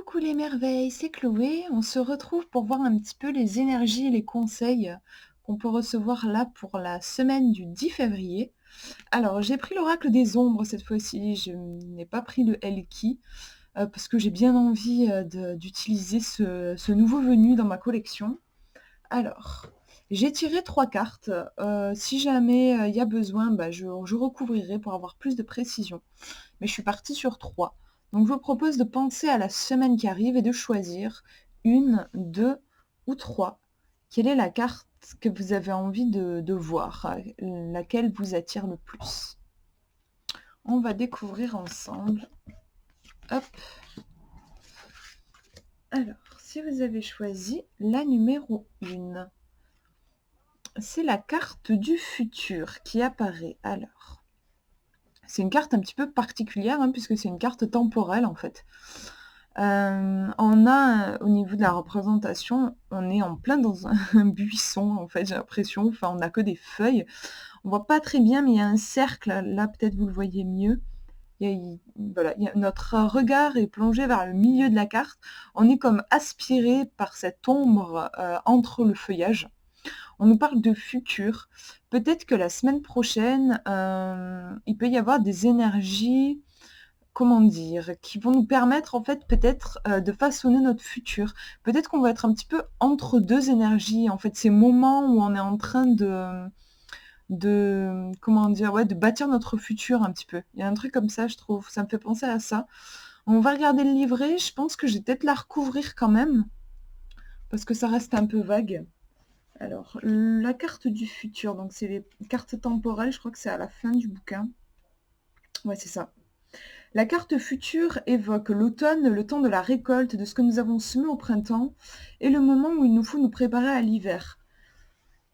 Coucou les merveilles, c'est Chloé. On se retrouve pour voir un petit peu les énergies et les conseils qu'on peut recevoir là pour la semaine du 10 février. Alors, j'ai pris l'oracle des ombres cette fois-ci, je n'ai pas pris le Elki parce que j'ai bien envie d'utiliser ce nouveau venu dans ma collection. Alors, j'ai tiré 3 cartes. Si jamais il y a besoin, bah, je recouvrirai pour avoir plus de précision. Mais je suis partie sur 3. Donc je vous propose de penser à la semaine qui arrive et de choisir une, 2 ou 3. Quelle est la carte que vous avez envie de voir, laquelle vous attire le plus? On va découvrir ensemble. Hop. Alors, si vous avez choisi la numéro 1, c'est la carte du futur qui apparaît. Alors, c'est une carte un petit peu particulière, hein, puisque c'est une carte temporelle en fait. On a, au niveau de la représentation, on est en plein dans un buisson en fait, j'ai l'impression, enfin on a que des feuilles. On voit pas très bien, mais il y a un cercle, là peut-être vous le voyez mieux. Voilà, notre regard est plongé vers le milieu de la carte. On est comme aspiré par cette ombre, entre le feuillage. On nous parle de futur. Peut-être que la semaine prochaine, il peut y avoir des énergies, comment dire? Qui vont nous permettre en fait peut-être, de façonner notre futur. Peut-être qu'on va être un petit peu entre 2 énergies, en fait, ces moments où on est en train de comment dire? Ouais, de bâtir notre futur un petit peu. Il y a un truc comme ça, je trouve, ça me fait penser à ça. On va regarder le livret, je pense que je vais peut-être la recouvrir quand même, parce que ça reste un peu vague. Alors, la carte du futur, donc c'est les cartes temporelles, je crois que c'est à la fin du bouquin. Ouais, c'est ça. La carte future évoque l'automne, le temps de la récolte, de ce que nous avons semé au printemps, et le moment où il nous faut nous préparer à l'hiver.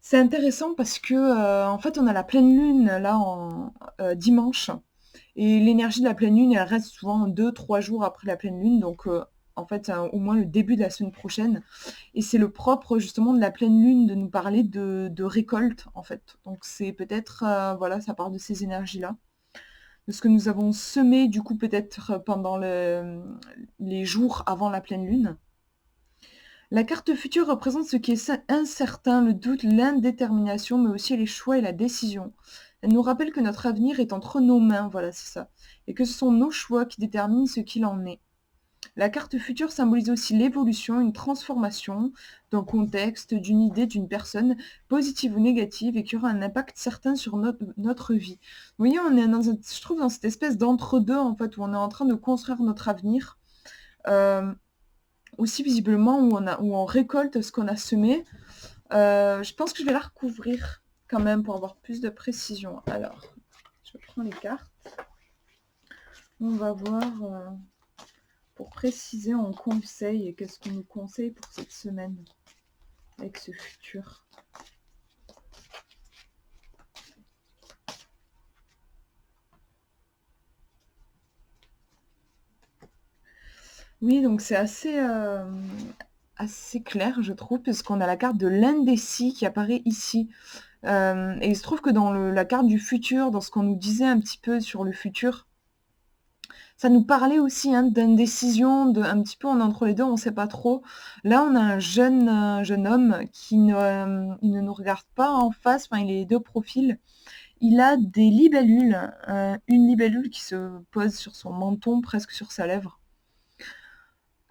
C'est intéressant parce que, en fait, on a la pleine lune là en dimanche, et l'énergie de la pleine lune, elle reste souvent 2-3 jours après la pleine lune, donc en fait, au moins le début de la semaine prochaine, et c'est le propre justement de la pleine lune de nous parler de récolte, en fait. Donc c'est peut-être, voilà, ça part de ces énergies-là, de ce que nous avons semé du coup peut-être pendant les jours avant la pleine lune. La carte future représente ce qui est incertain, le doute, l'indétermination, mais aussi les choix et la décision. Elle nous rappelle que notre avenir est entre nos mains, voilà, c'est ça, et que ce sont nos choix qui déterminent ce qu'il en est. La carte future symbolise aussi l'évolution, une transformation d'un contexte, d'une idée, d'une personne, positive ou négative, et qui aura un impact certain sur notre vie. Vous voyez, on est je trouve dans cette espèce d'entre-deux, en fait, où on est en train de construire notre avenir. Euh, Aussi visiblement, où on récolte ce qu'on a semé. Je pense que je vais la recouvrir quand même pour avoir plus de précision. Alors, je prends les cartes. On va voir... pour préciser en conseil, qu'est-ce qu'on nous conseille pour cette semaine avec ce futur. Oui, donc c'est assez clair, je trouve, puisqu'on a la carte de l'indécis qui apparaît ici. Et il se trouve que dans la carte du futur, dans ce qu'on nous disait un petit peu sur le futur, ça nous parlait aussi hein, d'indécision, un petit peu on est entre les deux, on ne sait pas trop. Là, on a un jeune homme qui il ne nous regarde pas en face, enfin, il est de profil. Il a des libellules, une libellule qui se pose sur son menton, presque sur sa lèvre.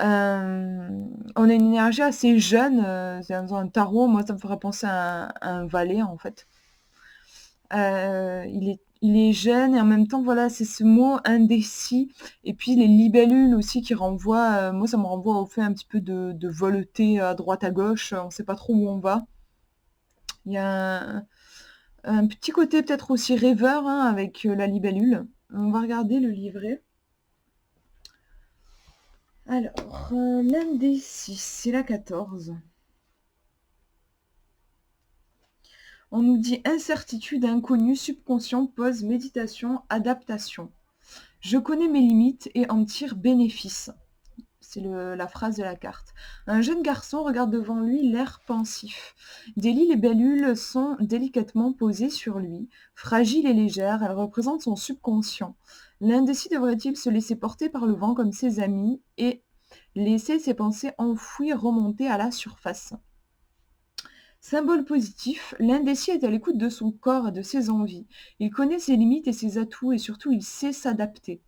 On a une énergie assez jeune, c'est un tarot, moi ça me ferait penser à un valet en fait. Il est jeune et en même temps, voilà, c'est ce mot indécis et puis les libellules aussi qui renvoient, moi ça me renvoie au fait un petit peu de voleter à droite à gauche, on ne sait pas trop où on va. Il y a un petit côté peut-être aussi rêveur, hein, avec, la libellule. On va regarder le livret. Alors, l'indécis, c'est la 14. On nous dit incertitude, inconnu, subconscient, pause, méditation, adaptation. Je connais mes limites et en tire bénéfice. C'est la phrase de la carte. Un jeune garçon regarde devant lui, l'air pensif. Des libellules sont délicatement posées sur lui. Fragile et légère, elle représente son subconscient. L'indécis devrait-il se laisser porter par le vent comme ses amis et Laissez ces pensées enfouies remonter à la surface. Symbole positif, l'indécis est à l'écoute de son corps et de ses envies. Il connaît ses limites et ses atouts et surtout il sait s'adapter.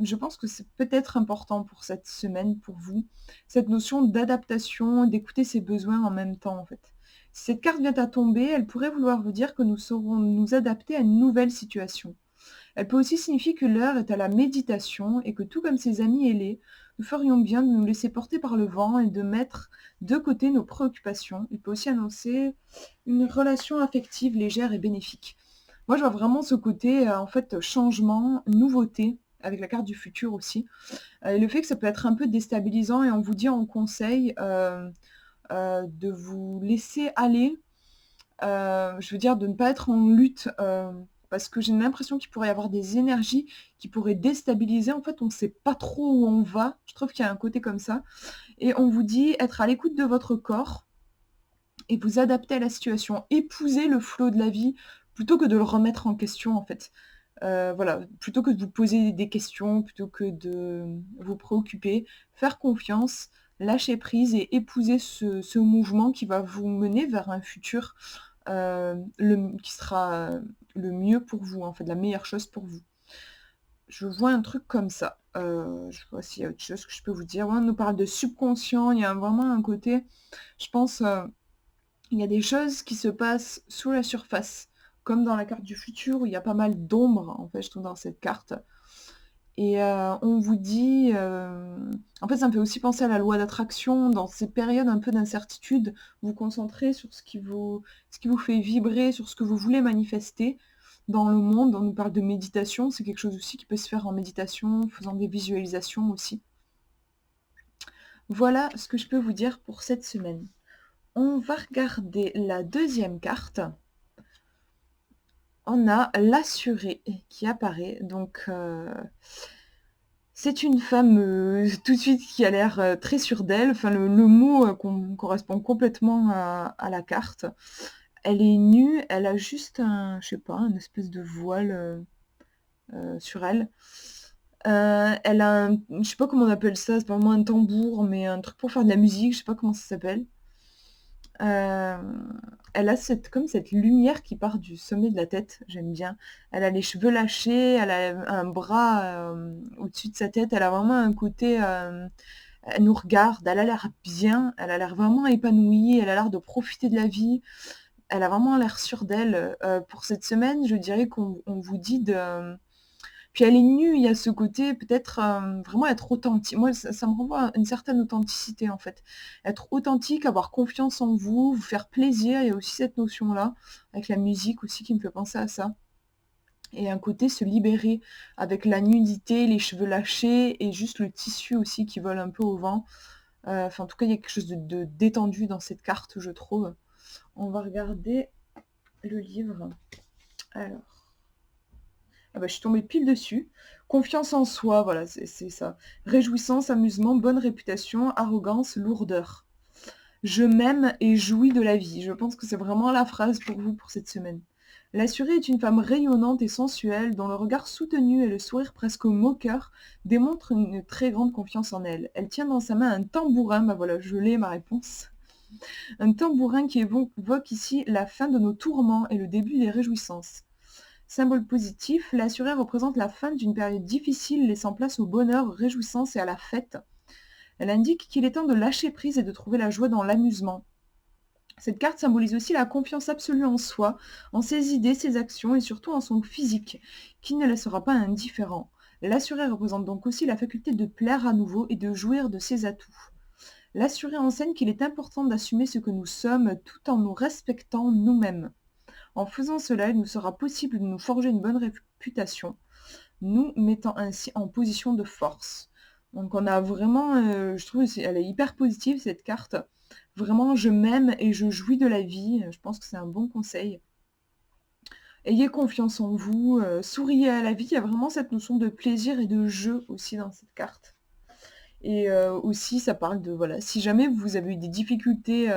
Je pense que c'est peut-être important pour cette semaine, pour vous, cette notion d'adaptation, d'écouter ses besoins en même temps, en fait. Si cette carte vient à tomber, elle pourrait vouloir vous dire que nous saurons nous adapter à une nouvelle situation. Elle peut aussi signifier que l'heure est à la méditation et que tout comme ses amis ailés, nous ferions bien de nous laisser porter par le vent et de mettre de côté nos préoccupations. Il peut aussi annoncer une relation affective légère et bénéfique. Moi, je vois vraiment ce côté, en fait, changement, nouveauté, avec la carte du futur aussi. Et le fait que ça peut être un peu déstabilisant et on vous dit en conseil, de vous laisser aller, je veux dire de ne pas être en lutte, parce que j'ai l'impression qu'il pourrait y avoir des énergies qui pourraient déstabiliser. En fait, on ne sait pas trop où on va. Je trouve qu'il y a un côté comme ça et on vous dit être à l'écoute de votre corps et vous adapter à la situation. Épouser le flot de la vie plutôt que de le remettre en question, en fait. Voilà, plutôt que de vous poser des questions, plutôt que de vous préoccuper, faire confiance, lâcher prise et épouser ce mouvement qui va vous mener vers un futur, qui sera le mieux pour vous, en fait, la meilleure chose pour vous. Je vois un truc comme ça. Je vois s'il y a autre chose que je peux vous dire. Ouais, on nous parle de subconscient, il y a vraiment un côté, je pense, il y a des choses qui se passent sous la surface, comme dans la carte du futur où il y a pas mal d'ombres, en fait, je trouve dans cette carte. Et on vous dit, en fait, ça me fait aussi penser à la loi d'attraction. Dans ces périodes un peu d'incertitude, vous concentrez sur ce qui vous fait vibrer, sur ce que vous voulez manifester dans le monde. On nous parle de méditation, c'est quelque chose aussi qui peut se faire en méditation, en faisant des visualisations aussi. Voilà ce que je peux vous dire pour cette semaine. On va regarder la deuxième carte. On a l'assuré qui apparaît. Donc, c'est une femme tout de suite qui a l'air très sûre d'elle. Enfin, le mot correspond complètement à la carte. Elle est nue, elle a juste un, je sais pas, une espèce de voile sur elle. Elle a je sais pas comment on appelle ça, c'est pas vraiment un tambour, mais un truc pour faire de la musique, je sais pas comment ça s'appelle. Elle a comme cette lumière qui part du sommet de la tête, j'aime bien. Elle a les cheveux lâchés, elle a un bras, au-dessus de sa tête, elle a vraiment un côté, elle nous regarde, elle a l'air bien, elle a l'air vraiment épanouie, elle a l'air de profiter de la vie. Elle a vraiment l'air sûre d'elle. Pour cette semaine, je dirais qu'on vous dit de puis elle est nue, il y a ce côté peut-être, vraiment être authentique. Moi, ça me renvoie à une certaine authenticité, en fait. Être authentique, avoir confiance en vous, vous faire plaisir, il y a aussi cette notion-là, avec la musique aussi qui me fait penser à ça. Et un côté se libérer avec la nudité, les cheveux lâchés et juste le tissu aussi qui vole un peu au vent. Enfin, en tout cas, il y a quelque chose de détendu dans cette carte, je trouve. On va regarder le livre. Alors. Ah bah, je suis tombée pile dessus. Confiance en soi, voilà, c'est ça. Réjouissance, amusement, bonne réputation, arrogance, lourdeur. Je m'aime et jouis de la vie. Je pense que c'est vraiment la phrase pour vous pour cette semaine. L'assurée est une femme rayonnante et sensuelle, dont le regard soutenu et le sourire presque moqueur démontrent une très grande confiance en elle. Elle tient dans sa main un tambourin, bah voilà, je l'ai ma réponse. Un tambourin qui évoque ici la fin de nos tourments et le début des réjouissances. Symbole positif, l'assuré représente la fin d'une période difficile laissant place au bonheur, aux réjouissances et à la fête. Elle indique qu'il est temps de lâcher prise et de trouver la joie dans l'amusement. Cette carte symbolise aussi la confiance absolue en soi, en ses idées, ses actions et surtout en son physique, qui ne laissera pas indifférent. L'assuré représente donc aussi la faculté de plaire à nouveau et de jouir de ses atouts. L'assuré enseigne qu'il est important d'assumer ce que nous sommes tout en nous respectant nous-mêmes. En faisant cela, il nous sera possible de nous forger une bonne réputation, nous mettant ainsi en position de force. Donc on a vraiment, je trouve elle est hyper positive cette carte. Vraiment, je m'aime et je jouis de la vie. Je pense que c'est un bon conseil. Ayez confiance en vous, souriez à la vie. Il y a vraiment cette notion de plaisir et de jeu aussi dans cette carte. Et aussi, ça parle de, voilà, si jamais vous avez eu des difficultés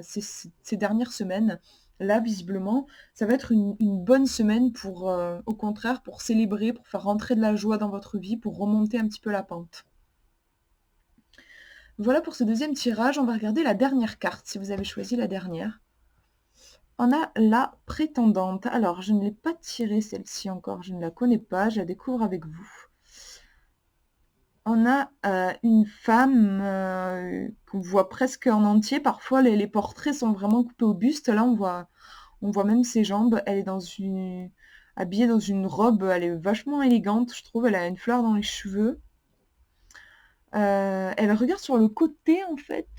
ces dernières semaines, là, visiblement, ça va être une bonne semaine pour, au contraire, pour célébrer, pour faire rentrer de la joie dans votre vie, pour remonter un petit peu la pente. Voilà pour ce deuxième tirage. On va regarder la dernière carte, si vous avez choisi la dernière. On a la prétendante. Alors, je ne l'ai pas tirée celle-ci encore, je ne la connais pas, je la découvre avec vous. On a une femme qu'on voit presque en entier. Parfois, les portraits sont vraiment coupés au buste. Là, on voit même ses jambes. Elle est habillée dans une robe. Elle est vachement élégante, je trouve. Elle a une fleur dans les cheveux. Elle regarde sur le côté, en fait.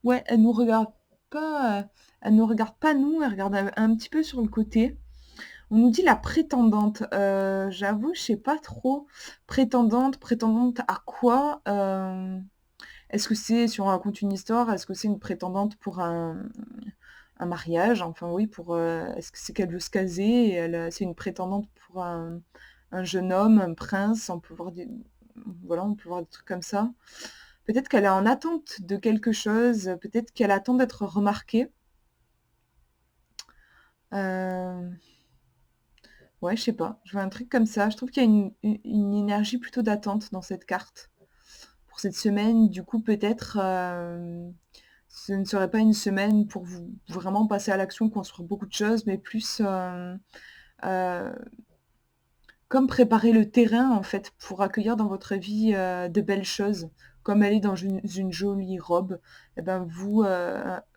Ouais, elle nous regarde pas. Elle ne regarde pas nous. Elle regarde un petit peu sur le côté. On nous dit la prétendante. J'avoue, je sais pas trop. Prétendante à quoi? Est-ce que c'est, si on raconte une histoire, est-ce que c'est une prétendante pour un mariage? Enfin oui, est-ce que c'est qu'elle veut se caser et c'est une prétendante pour un jeune homme, un prince? On peut voir voilà, on peut voir des trucs comme ça. Peut-être qu'elle est en attente de quelque chose, peut-être qu'elle attend d'être remarquée. Euh, Ouais, je sais pas. Je vois un truc comme ça. Je trouve qu'il y a une énergie plutôt d'attente dans cette carte. Pour cette semaine, du coup, peut-être, ce ne serait pas une semaine pour vous vraiment passer à l'action, construire beaucoup de choses, mais plus euh, comme préparer le terrain, en fait, pour accueillir dans votre vie de belles choses. Comme aller dans une jolie robe, et ben vous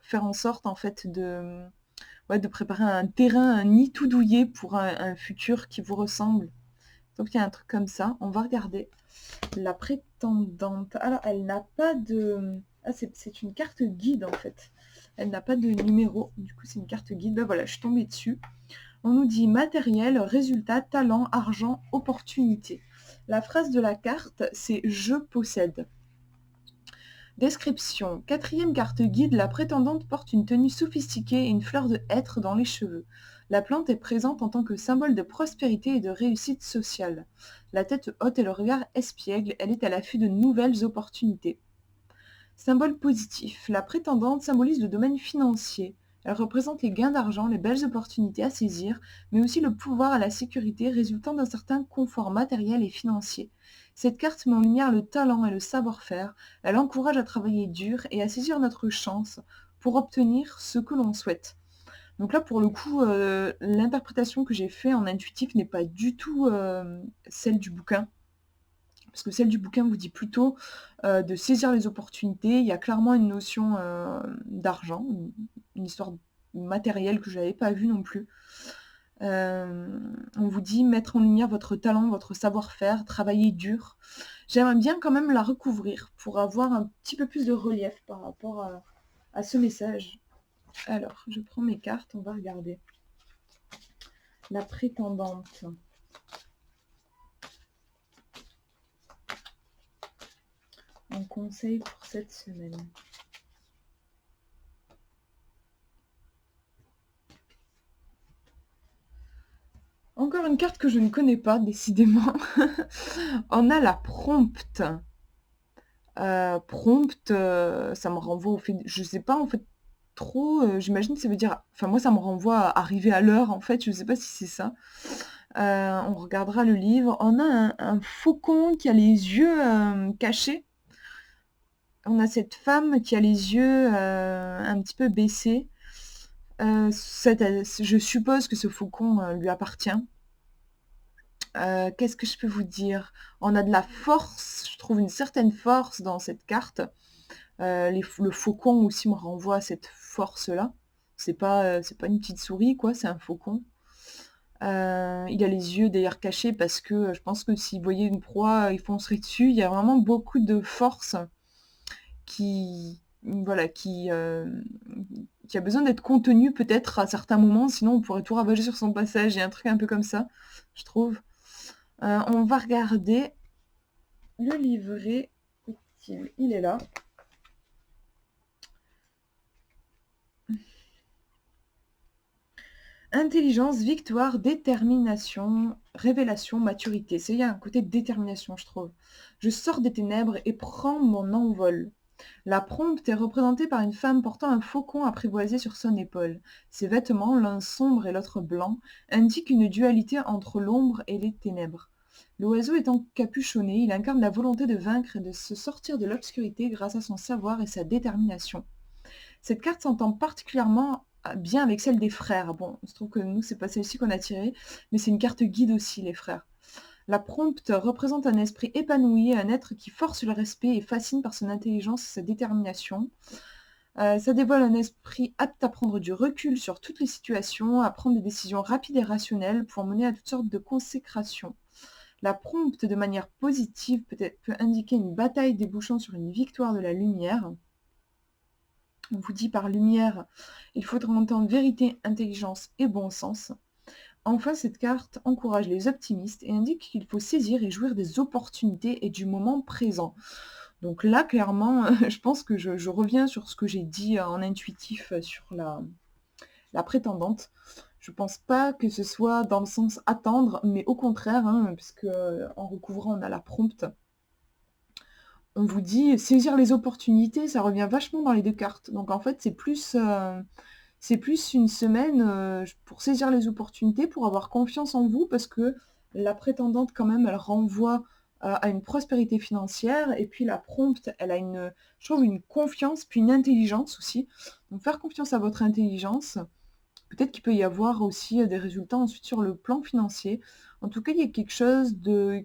faire en sorte, en fait, ouais, de préparer un terrain, un nid tout douillet pour un futur qui vous ressemble. Donc il y a un truc comme ça. On va regarder la prétendante. Alors, elle n'a pas de... Ah, c'est une carte guide, en fait. Elle n'a pas de numéro. Du coup, c'est une carte guide. Ben voilà, je suis tombée dessus. On nous dit matériel, résultat, talent, argent, opportunité. La phrase de la carte, c'est « Je possède ». Description. Quatrième carte guide, la prétendante porte une tenue sophistiquée et une fleur de hêtre dans les cheveux. La plante est présente en tant que symbole de prospérité et de réussite sociale. La tête haute et le regard espiègle, elle est à l'affût de nouvelles opportunités. Symbole positif. La prétendante symbolise le domaine financier. Elle représente les gains d'argent, les belles opportunités à saisir, mais aussi le pouvoir à la sécurité résultant d'un certain confort matériel et financier. Cette carte met en lumière le talent et le savoir-faire. Elle encourage à travailler dur et à saisir notre chance pour obtenir ce que l'on souhaite. Donc là, pour le coup, l'interprétation que j'ai faite en intuitif n'est pas du tout celle du bouquin. Parce que celle du bouquin vous dit plutôt de saisir les opportunités. Il y a clairement une notion d'argent, une histoire matérielle que je n'avais pas vue non plus. On vous dit mettre en lumière votre talent, votre savoir-faire, travailler dur. J'aimerais bien quand même la recouvrir pour avoir un petit peu plus de relief par rapport à ce message. Alors, je prends mes cartes, on va regarder. La prétendante. Un conseil pour cette semaine. Encore une carte que je ne connais pas, décidément. On a la prompte. Prompte, ça me renvoie au fait... Je sais pas, en fait, trop... J'imagine que ça veut dire... Enfin, moi, ça me renvoie à arriver à l'heure, en fait. Je sais pas si c'est ça. On regardera le livre. On a un faucon qui a les yeux cachés. On a cette femme qui a les yeux un petit peu baissés. Je suppose que ce faucon lui appartient. Qu'est-ce que je peux vous dire? On a de la force, je trouve une certaine force dans cette carte. Le faucon aussi me renvoie à cette force-là. C'est pas une petite souris, quoi, c'est un faucon. Il a les yeux d'ailleurs cachés parce que je pense que s'il voyait une proie, il foncerait dessus. Il y a vraiment beaucoup de force voilà, qui a besoin d'être contenue peut-être à certains moments, sinon on pourrait tout ravager sur son passage. Il y a un truc un peu comme ça, je trouve. On va regarder le livret. Il est là. Intelligence, victoire, détermination, révélation, maturité. Il y a un côté de détermination, je trouve. Je sors des ténèbres et prends mon envol. La prompte est représentée par une femme portant un faucon apprivoisé sur son épaule. Ses vêtements, l'un sombre et l'autre blanc, indiquent une dualité entre l'ombre et les ténèbres. L'oiseau est encapuchonné, il incarne la volonté de vaincre et de se sortir de l'obscurité grâce à son savoir et sa détermination. Cette carte s'entend particulièrement bien avec celle des frères. Bon, il se trouve que nous, c'est pas celle-ci qu'on a tirée, mais c'est une carte guide aussi, les frères. La prompte représente un esprit épanoui, un être qui force le respect et fascine par son intelligence et sa détermination. Ça dévoile un esprit apte à prendre du recul sur toutes les situations, à prendre des décisions rapides et rationnelles pour mener à toutes sortes de consécrations. La prompte, de manière positive, peut indiquer une bataille débouchant sur une victoire de la lumière. On vous dit par lumière, il faudra entendre vérité, intelligence et bon sens. Enfin, cette carte encourage les optimistes et indique qu'il faut saisir et jouir des opportunités et du moment présent. Donc là, clairement, je pense que je reviens sur ce que j'ai dit en intuitif sur la prétendante. Je pense pas que ce soit dans le sens attendre, mais au contraire, hein, puisque en recouvrant, on a la prompte. On vous dit saisir les opportunités, ça revient vachement dans les deux cartes. Donc en fait, c'est plus une semaine pour saisir les opportunités, pour avoir confiance en vous, parce que la prétendante, quand même, elle renvoie à une prospérité financière, et puis la prompte, elle a je trouve, une confiance, puis une intelligence aussi. Donc faire confiance à votre intelligence, peut-être qu'il peut y avoir aussi des résultats ensuite sur le plan financier. En tout cas, il y a quelque chose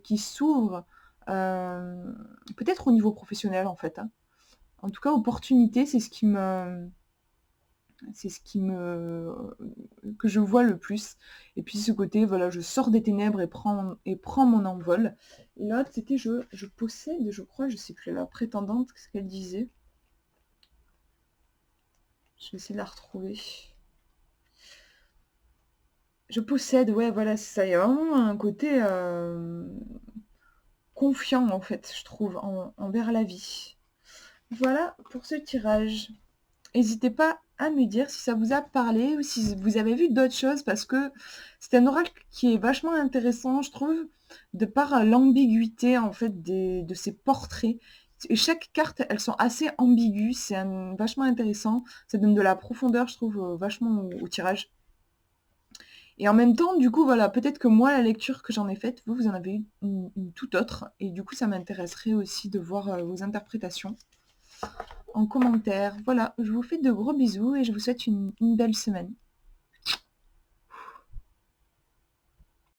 qui s'ouvre, peut-être au niveau professionnel en fait, hein. En tout cas, opportunité, c'est ce qui me que je vois le plus. Et puis ce côté, voilà, je sors des ténèbres et prends mon envol. Et l'autre, c'était je possède, je crois, je sais plus, la prétendante, qu'est-ce qu'elle disait? Je vais essayer de la retrouver. Je possède, ouais, voilà, c'est ça. Il y a vraiment un côté confiant, en fait, je trouve, envers la vie. Voilà pour ce tirage. N'hésitez pas à me dire si ça vous a parlé ou si vous avez vu d'autres choses, parce que c'est un oracle qui est vachement intéressant, je trouve, de par l'ambiguïté, en fait, de ces portraits. Et chaque carte, elles sont assez ambiguës, c'est vachement intéressant. Ça donne de la profondeur, je trouve, vachement au tirage. Et en même temps, du coup, voilà, peut-être que moi, la lecture que j'en ai faite, vous en avez une toute autre. Et du coup, ça m'intéresserait aussi de voir vos interprétations en commentaire. Voilà, je vous fais de gros bisous et je vous souhaite une belle semaine.